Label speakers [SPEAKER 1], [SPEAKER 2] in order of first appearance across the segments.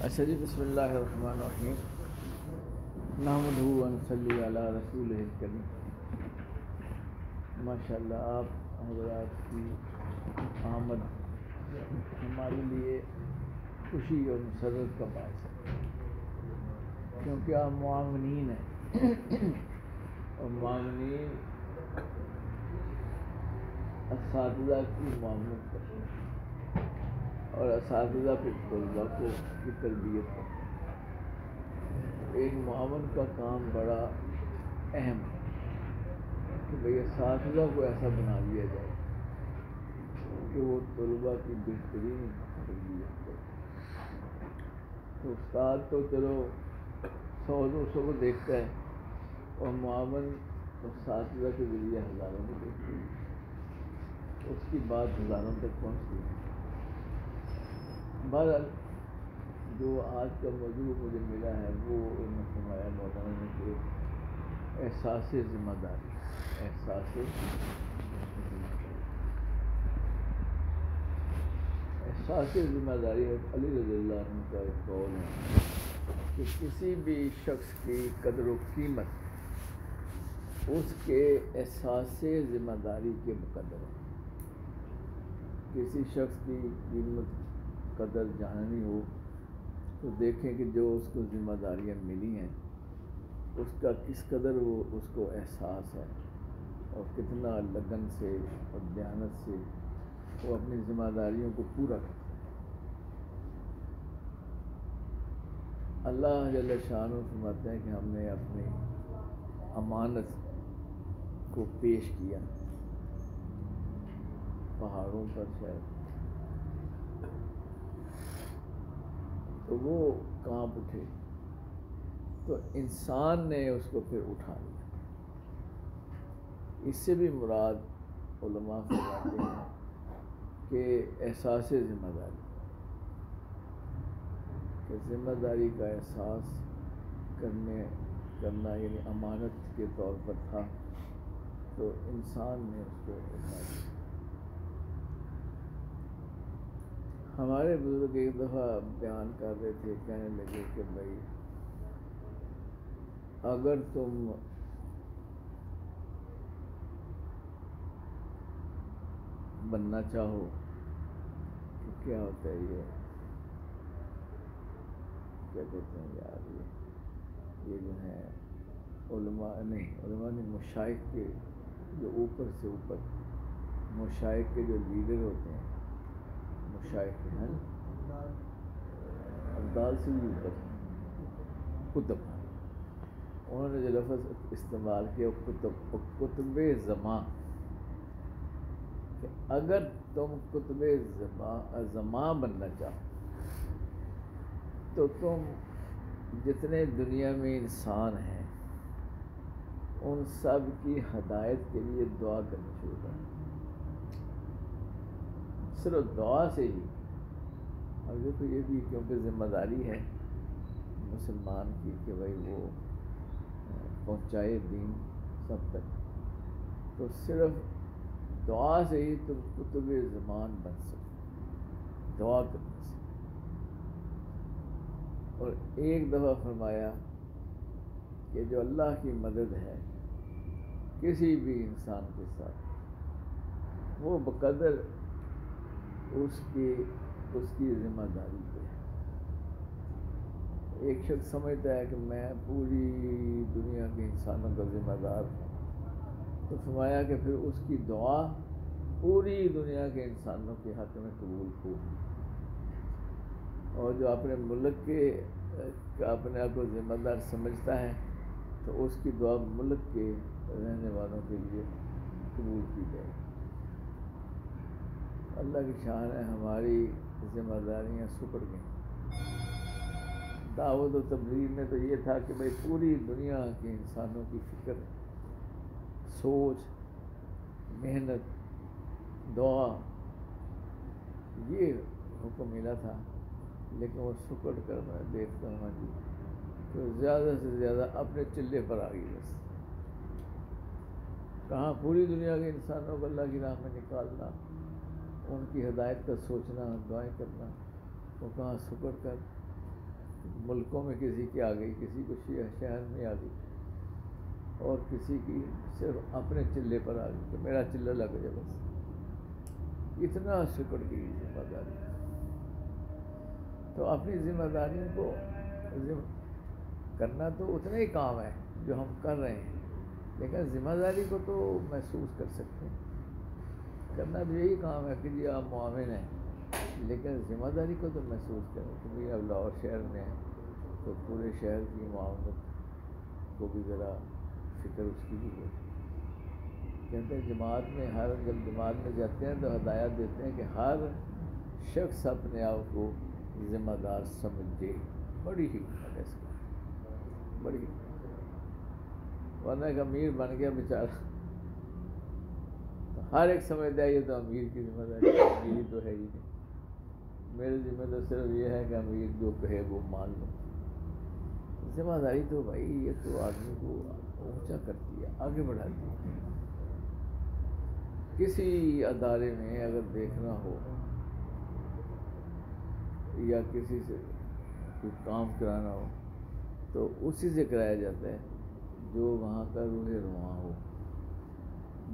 [SPEAKER 1] اچھا جی، بسم اللہ الرحمن الرحیم، نحمدہ و نصلی علی رسولہ الکریم۔ ماشاء اللہ، آپ حضرات کی آمد ہمارے لیے خوشی اور مسرت کا باعث ہے، کیونکہ آپ معاونین ہیں اور معاونین اساتذہ کی معاونت کرتے ہیں اور اساتذہ پھر طلباء کی تربیت کرتے ہیں۔ ایک معاون کا کام بڑا اہم ہے کہ بھئی اساتذہ کو ایسا بنا دیا جائے کہ وہ طلباء کی بہترین تربیت کرے۔ تو استاد تو چلو 100-200 کو دیکھتا ہے اور معاون اساتذہ کے ذریعے ہزاروں کو دیکھتے ہیں، اس کی بات ہزاروں تک پہنچتی ہے۔ بہرحال جو آج کا موضوع مجھے ملا ہے وہ انہوں نے فرمایا مولانا نے کہ احساس ذمہ داری، احساس ذمہ داری ہے۔ علی رضی اللہ عنہ کا ایک قول ہے کہ کسی بھی شخص کی قدر و قیمت اس کے احساس ذمہ داری کے مقدر ہے۔ کسی شخص کی قیمت قدر جاننی ہو تو دیکھیں کہ جو اس کو ذمہ داریاں ملی ہیں اس کا کس قدر وہ اس کو احساس ہے اور کتنا لگن سے اور دیانت سے وہ اپنی ذمہ داریوں کو پورا کرتا ہے۔ اللہ جل شانہ فرماتے ہیں کہ ہم نے اپنی امانت کو پیش کیا پہاڑوں پر شاید، تو وہ کانپ اٹھے، تو انسان نے اس کو پھر اٹھا لیا۔ اس سے بھی مراد علماء فرماتے ہیں کہ احساس ذمہ داری، کہ ذمہ داری کا احساس کرنا یعنی امانت کے طور پر تھا، تو انسان نے اس کو اٹھا لیا۔ ہمارے بزرگ ایک دفعہ بیان کر رہے تھے، کہنے لگے کہ بھائی اگر تم بننا چاہو تو کیا ہوتا ہے، یہ کیا کہتے ہیں یار، یہ جو ہے علماء نہیں، مشائخ کے جو اوپر سے اوپر مشائخ کے جو لیڈر ہوتے ہیں، مشائخ ہیں ابدال سے بھی اوپر کتب، انہوں نے جو لفظ استعمال کیا کتب زمان، کہ اگر تم کتب زمان بننا چاہو تو تم جتنے دنیا میں انسان ہیں ان سب کی ہدایت کے لیے دعا کرنا شروع کرو۔ صرف دعا سے ہی، اور دیکھو یہ بھی کیونکہ ذمہ داری ہے مسلمان کی کہ بھائی وہ پہنچائے دین سب تک، تو صرف دعا سے ہی تم کتب زمان بن سکتے، دعا کرنے سے۔ اور ایک دفعہ فرمایا کہ جو اللہ کی مدد ہے کسی بھی انسان کے ساتھ، وہ بقدر اس کی ذمہ داری پہ ہے۔ ایک شخص سمجھتا ہے کہ میں پوری دنیا کے انسانوں کا ذمہ دار ہوں، تو فرمایا کہ پھر اس کی دعا پوری دنیا کے انسانوں کے حق میں قبول ہوگی، اور جو اپنے ملک کے اپنے آپ کو ذمہ دار سمجھتا ہے تو اس کی دعا ملک کے رہنے والوں کے لیے قبول کی جائے۔ اللہ کی شان ہے، ہماری ذمہ داریاں سپر گئیں۔ دعوت و تبلیغ میں تو یہ تھا کہ بھئی پوری دنیا کے انسانوں کی فکر، سوچ، محنت، دعا، یہ حکم ملا تھا، لیکن وہ سکڑ کر میں دیکھتا ہوں جی تو زیادہ سے زیادہ اپنے چلے پر آ گئی۔ بس کہاں پوری دنیا کے انسانوں کو اللہ کی راہ میں نکالنا، ان کی ہدایت کا سوچنا، دعائیں کرنا، وہ کہاں سکڑ کر ملکوں میں کسی کی آ گئی، کسی کو شہر میں آ گئی، اور کسی کی صرف اپنے چلے پر آ گئی کہ میرا چلہ لگ جائے بس. اتنا سکڑ گئی ذمہ داری. تو اپنی ذمہ داریوں کو کرنا تو اتنا ہی کام ہے جو ہم کر رہے ہیں، لیکن ذمہ داری کو تو محسوس کر سکتے ہیں. کرنا تو یہی کام ہے کہ جی آپ معاون ہیں، لیکن ذمہ داری کو تو محسوس کریں کہ بھائی اب لاہور شہر میں ہے تو پورے شہر کی معاونت کو بھی ذرا فکر اس کی بھی ہو. کہتے ہیں جماعت میں جب جماعت میں جاتے ہیں تو ہدایت دیتے ہیں کہ ہر شخص اپنے آپ کو ذمہ دار سمجھے. بڑی حکمت ہے اس کی، بڑی حکمت. ورنہ ایک امیر بن گیا بیچارہ تو ہر ایک سمجھتا ہے یہ تو امیر کی ذمہ داری ہے، امیر تو ہے ہی نہیں، میرے ذمہ تو صرف یہ ہے کہ امیر جو کہے وہ مان لو. ذمہ داری تو بھائی یہ تو آدمی کو اونچا کرتی ہے، آگے بڑھاتی ہے. کسی ادارے میں اگر دیکھنا ہو یا کسی سے کوئی کام کرانا ہو تو اسی سے کرایا جاتا ہے جو وہاں کا روح رواں ہو،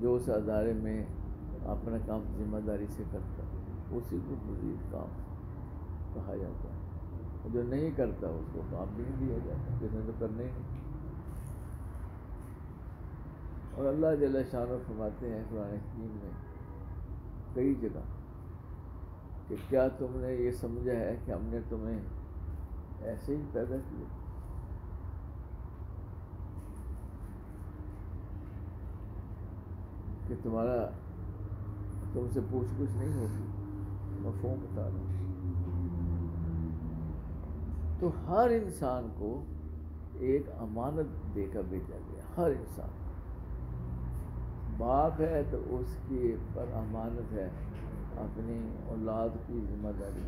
[SPEAKER 1] جو اس ادارے میں اپنا کام ذمہ داری سے کرتا ہے، اسی کو مزید کام کہا جاتا ہے. جو نہیں کرتا اس کو کام بھی نہیں دیا جاتا، جس نے تو کرنا ہی نہیں. اور اللہ جل شانہ فرماتے ہیں قرآن حکیم میں کئی جگہ کہ کیا تم نے یہ سمجھا ہے کہ ہم نے تمہیں ایسے ہی پیدا کیا، کہ تم سے پوچھ گچھ نہیں ہوگی. مفہوم بتا رہا ہوں. تو ہر انسان کو ایک امانت دے کر بھیجا گیا. ہر انسان باپ ہے تو اس کی پر امانت ہے اپنی اولاد کی ذمہ داری.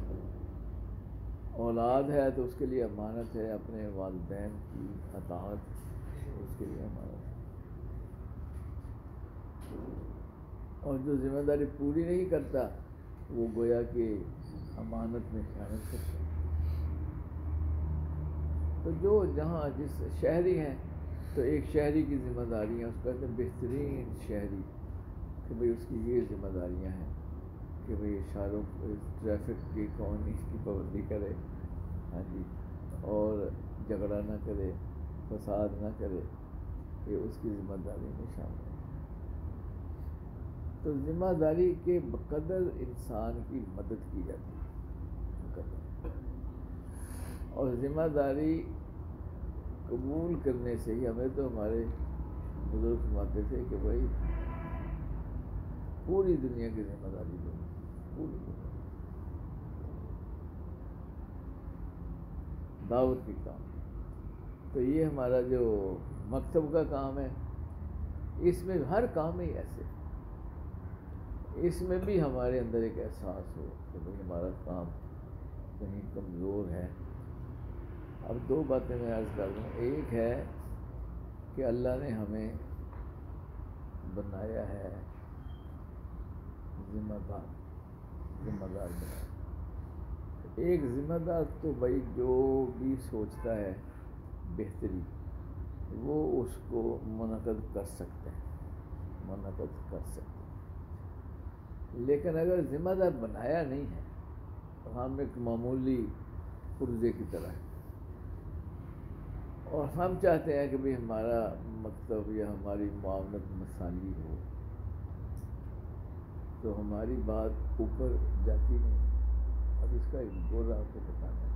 [SPEAKER 1] اولاد ہے تو اس کے لیے امانت ہے اپنے والدین کی اطاعت، اس کے لیے امانت ہے. اور جو ذمہ داری پوری نہیں کرتا وہ گویا کہ امانت میں خیانت کرتا ہے. تو جو جہاں جس شہری ہیں تو ایک شہری کی ذمہ داریاں اس کہتے ہیں بہترین شہری کہ بھئی اس کی یہ ذمہ داریاں ہیں کہ بھئی ٹریفک کی قوانین کی پابندی کرے، ہاں جی، اور جھگڑا نہ کرے، فساد نہ کرے، یہ اس کی ذمہ داری میں شامل ہے. تو ذمہ داری کے بقدر انسان کی مدد کی جاتی ہے. اور ذمہ داری قبول کرنے سے ہی ہمیں تو ہمارے بزرگ فرماتے تھے کہ بھائی پوری دنیا کی ذمہ داری دو، پوری دنیا دعوت کی کام. تو یہ ہمارا جو مکتب کا کام ہے، اس میں ہر کام میں ایسے، اس میں بھی ہمارے اندر ایک احساس ہو کہ بھائی ہمارا کام کہیں کمزور ہے. اب دو باتیں میں عرض کر دوں. ایک ہے کہ اللہ نے ہمیں بنایا ہے ذمہ دار بنایا. ایک ذمہ دار تو بھائی جو بھی سوچتا ہے بہتری وہ اس کو منعقد کر سکتے ہیں، لیکن اگر ذمہ دار بنایا نہیں ہے تو ہم ایک معمولی پرزے کی طرح ہے. اور ہم چاہتے ہیں کہ بھئی ہمارا مکتب یا ہماری معاونت مثالی ہو، تو ہماری بات اوپر جاتی نہیں. اب اس کا ایک گر آپ کو بتانا ہے.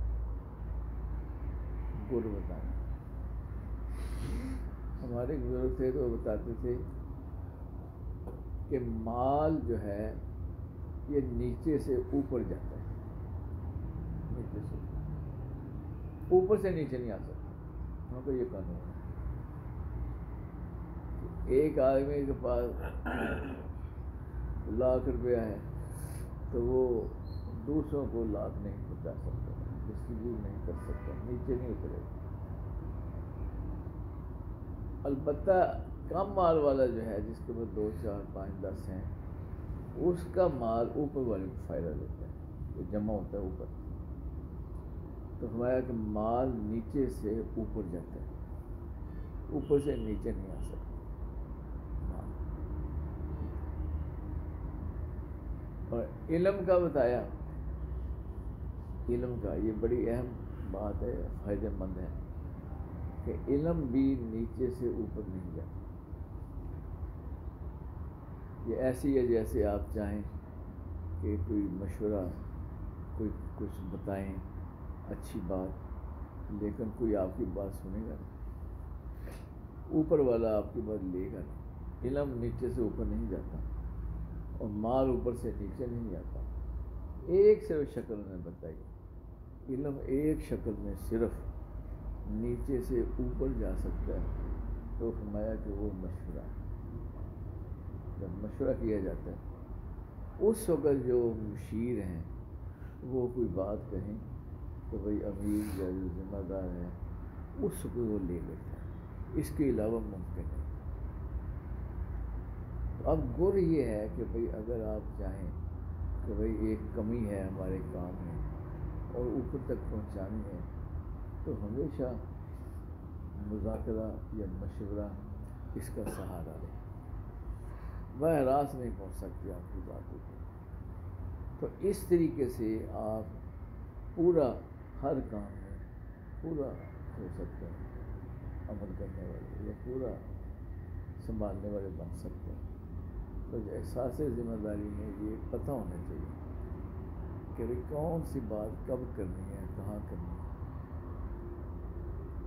[SPEAKER 1] ہمارے ایک بزرگ تھے تو وہ بتاتے تھے کہ مال جو ہے یہ نیچے سے اوپر جاتا ہے، نیچے سے اوپر سے نیچے نہیں آ سکتا. ہم کو یہ قانون ہے. ایک آدمی کے پاس ₹1,00,000 ہے تو وہ دوسروں کو لاکھ نہیں پہنچا سکتا، ڈسٹریبیوٹ نہیں کر سکتا، نیچے نہیں اترے گا. البتہ کم مال والا جو ہے جس کے پاس 2 4 5 10 ہیں، اس کا مال اوپر والے کو فائدہ دیتا ہے، وہ جمع ہوتا ہے اوپر. تو فرمایا کہ مال نیچے سے اوپر جاتا ہے، اوپر سے نیچے نہیں آ سکتا مال۔ اور علم کا بتایا، علم کا یہ بڑی اہم بات ہے، فائدہ مند ہے کہ علم بھی نیچے سے اوپر نہیں جاتا۔ یہ ایسی ہے جیسے آپ چاہیں کہ کوئی مشورہ، کوئی کچھ بتائیں اچھی بات، لیکن کوئی آپ کی بات سنے گا نہیں، اوپر والا آپ کی بات لے گا نہیں۔ علم نیچے سے اوپر نہیں جاتا اور مال اوپر سے نیچے نہیں جاتا۔ ایک صرف شکل میں بتائی، علم ایک شکل میں صرف نیچے سے اوپر جا سکتا ہے، تو فرمایا کہ وہ مشورہ ہے۔ جب مشورہ کیا جاتا ہے اس وقت جو مشیر ہیں وہ کوئی بات کہیں تو بھائی امیر یا جو ذمہ دار ہے اس کو وہ لے لیتا ہے، اس کے علاوہ ممکن ہے۔ تو اب گر یہ ہے کہ بھائی اگر آپ چاہیں کہ بھائی ایک کمی ہے ہمارے کام میں اور اوپر تک پہنچانی ہے، تو ہمیشہ مذاکرہ یا مشورہ اس کا سہارا لیں، براہ راست نہیں پہنچ سکتی آپ کی بات اوپر۔ تو اس طریقے سے آپ پورا ہر کام میں پورا ہو سکتے ہیں، عمل کرنے والے یا پورا سنبھالنے والے بن سکتے ہیں۔ تو احساس ذمہ داری میں یہ پتہ ہونا چاہیے کہ بھئی کون سی بات کب کرنی ہے، کہاں کرنی ہے۔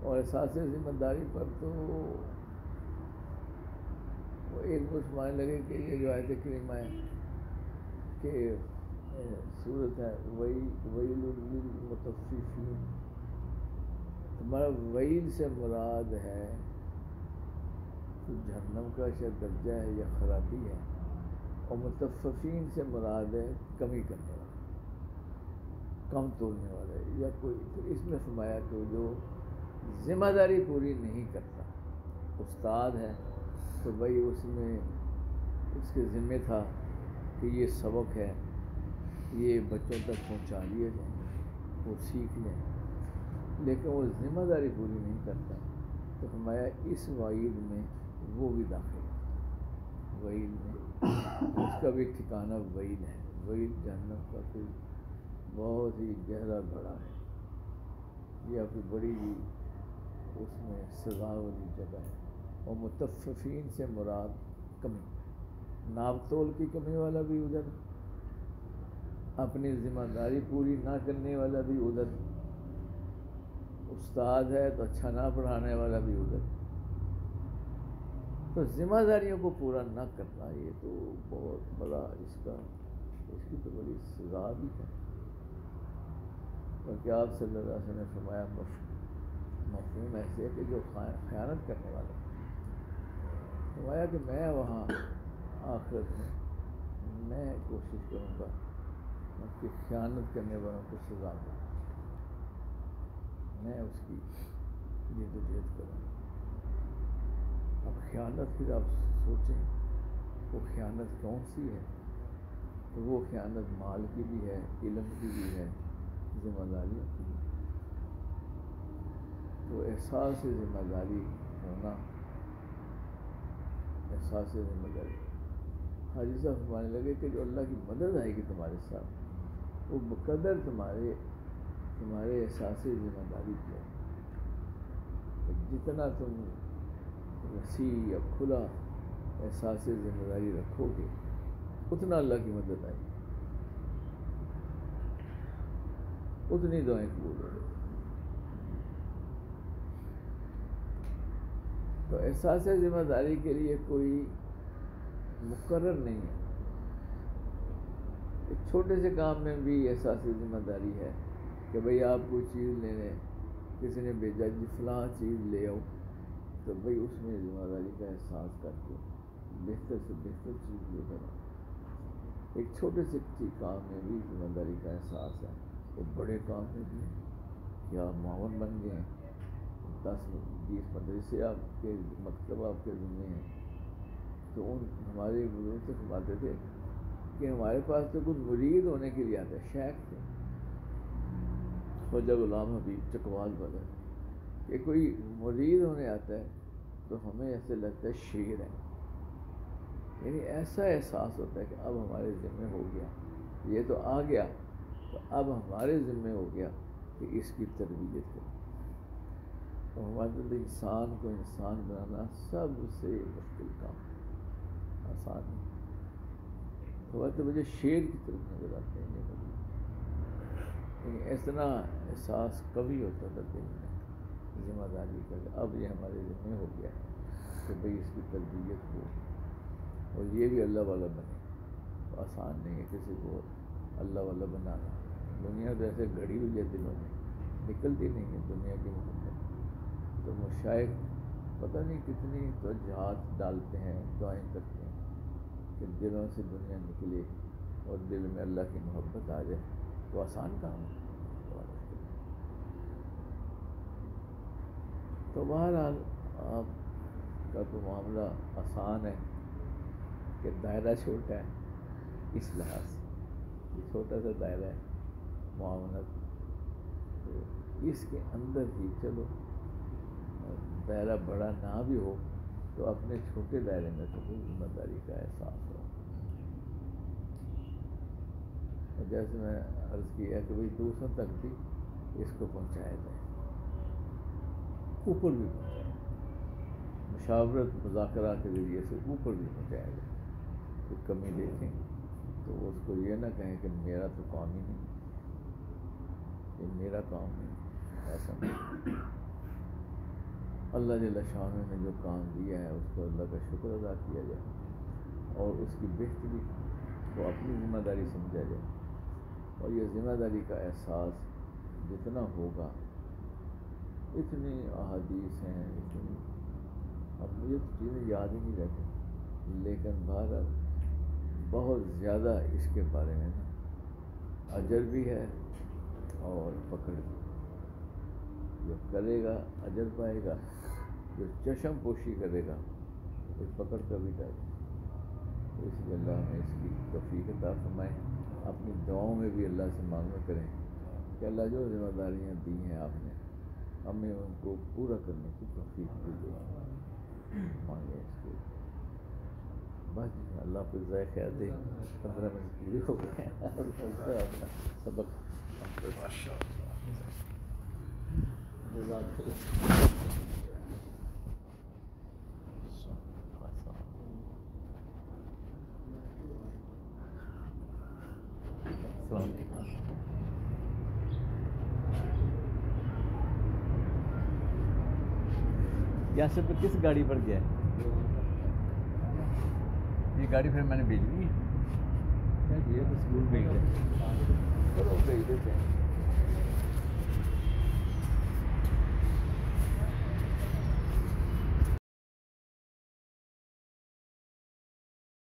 [SPEAKER 1] اور احساس ذمہ داری پر تو وہ ایک مسلمان لگے کہ یہ جو آیت کریمہ ہے کہ صورت ہے ویل للمطففین، ہمارا ویل سے مراد ہے تو جہنم کا شاید درجہ ہے یا خرابی ہے، اور مطففین سے مراد ہے کمی کرنے والا، کم تولنے والے یا کوئی۔ تو اس میں فرمایا کہ جو ذمہ داری پوری نہیں کرتا، استاد ہے تو بھائی اس میں اس کے ذمہ تھا کہ یہ سبق ہے، یہ بچوں تک پہنچا دیے جائیں، وہ سیکھ لیں، لیکن وہ ذمہ داری پوری نہیں کرتا، تو فرمایا اس وعید میں وہ بھی داخل ہے۔ وعید میں اس کا بھی ٹھکانہ وعید ہے، وعید جہنم کا کوئی بہت ہی گہرا گڑھا ہے، یا کوئی بڑی ہی اس میں سزا والی جگہ ہے۔ اور مطففین سے مراد کمی، ناپ تول کی کمی والا بھی ادھر، اپنی ذمہ داری پوری نہ کرنے والا بھی ادھر، استاد ہے تو اچھا نہ پڑھانے والا بھی ادھر۔ تو ذمہ داریوں کو پورا نہ کرنا یہ تو بہت بڑا اس کی تو بڑی سزا بھی ہے۔ کیونکہ آپ صلی اللہ علیہ وسلم نے فرمایا مفہوم ایسے ہے کہ جو خیانت کرنے والا ہے، فرمایا کہ میں وہاں آخرت میں میں کوشش کروں گا کہ خیانت کرنے والوں کو سزا دوں، میں اس کی جد و جہد کروں گا۔ اب خیانت پھر آپ سوچیں وہ خیانت کون سی ہے، تو وہ خیانت مال کی بھی ہے، علم کی بھی ہے، ذمہ داریوں کی بھی ہے۔ تو احساس ذمہ داری ہونا، احساس ذمہ داری، حاجی صاحب فرمانے لگے کہ جو اللہ کی مدد آئے گی تمہارے ساتھ وہ بقدر تمہارے احساس ذمہ داری کیا، جتنا تم وسیع یا کھلا احساس ذمہ داری رکھو گے اتنا اللہ کی مدد آئے گی، اتنی دعائیں قبول ہوں گی۔ تو احساس ذمہ داری کے لیے کوئی مقرر نہیں ہے، ایک چھوٹے سے کام میں بھی احساس ذمہ داری ہے کہ بھئی آپ کوئی چیز لینے کسی نے بھیجا جی فلاں چیز لے آؤ، تو بھئی اس میں ذمہ داری کا احساس کر کے بہتر سے بہتر چیز لے کر آؤ۔ ایک چھوٹے سے کام میں بھی ذمہ داری کا احساس ہے، ایک بڑے کام میں بھی ہے کہ آپ معاون بن گئے ہیں، 10-20 مدرسے آپ کے مکتب آپ کے ذمہ ہیں، تو ہمارے بزرگ سے فرماتے تھے کہ ہمارے پاس تو کچھ مرید ہونے کے لیے آتے، شیخ تھے، خواجہ غلام حبیب چکوال والا کہ کوئی مرید ہونے آتا ہے تو ہمیں ایسے لگتا ہے شیر ہے، یعنی ایسا احساس ہوتا ہے کہ اب ہمارے ذمہ ہو گیا، یہ تو آ گیا تو اب ہمارے ذمہ ہو گیا کہ اس کی تربیت کریں۔ تو ہمارے انسان کو انسان بنانا سب سے مشکل کام، آسان نہیں۔ تو مجھے شیر کی طرف نظر آتے ہیں یہ لیکن اتنا احساس کبھی ہوتا تھا دل میں ذمہ داری کا کہ اب یہ ہمارے ذمہ ہو گیا کہ بھئی اس کی تربیت ہو، اور یہ بھی اللہ والا بنے۔ تو آسان نہیں ہے کسی کو اللہ والا بنانا، دنیا تو ایسے گھڑی ہوئی ہے دلوں میں، نکلتی نہیں ہے دنیا کی محبت۔ تو مشائخ پتہ نہیں کتنی توجہات ڈالتے ہیں، دعائیں کرتے ہیں کہ دلوں سے دنیا نکلے اور دل میں اللہ کی محبت آ جائے۔ تو آسان کام ہے، تو بہرحال آپ کا تو معاملہ آسان ہے کہ دائرہ چھوٹا ہے، اس لحاظ سے یہ چھوٹا سا دائرہ ہے معاونت، تو اس کے اندر ہی چلو دائرہ بڑا نہ بھی ہو تو اپنے چھوٹے دائرے میں تو کوئی ذمہ داری کا احساس ہو۔ اور جیسے میں عرض کیا کہ بھئی دوسروں تک بھی اس کو پہنچایا جائے، اوپر بھی پہنچایا جائے، مشاورت مذاکرہ کے ذریعے سے اوپر بھی پہنچایا جائے۔ کوئی کمی دیکھیں تو اس کو یہ نہ کہیں کہ میرا تو کام ہی نہیں، یہ میرا کام نہیں، ایسا نہیں۔ اللہ جل شانہ نے جو کام دیا ہے اس کو اللہ کا شکر ادا کیا جائے اور اس کی بہتری کو اپنی ذمہ داری سمجھا جائے، اور یہ ذمہ داری کا احساس جتنا ہوگا، اتنی احادیث ہیں، اتنی اب مجھے چیزیں یاد ہی نہیں رہتی، لیکن بہرحال بہت زیادہ اس کے بارے میں نا اجر بھی ہے اور پکڑ بھی۔ جو کرے گا اجر پائے گا، جو چشم پوشی کرے گا اس پکڑ کا بھی ڈر۔ اس لیے اللہ نے اس کی توفیق عطا فرمائے۔ اپنی دعاؤں میں بھی اللہ سے مانگا کریں کہ اللہ جو ذمہ داریاں دی ہیں آپ نے ہمیں ان کو پورا کرنے کی توفیق بھی دے، مانگے اس کو۔ بس اللہ کو ذائقہ خیر دے، 15 منٹ پورے ہو گئے اپنا سبق۔ یہاں سے کس گاڑی پر گیا ہے؟ یہ گاڑی پھر میں نے بھیج دی ہے، یہ تو اسکول میں ہی ہے، چلو بھیج دیتے ہیں۔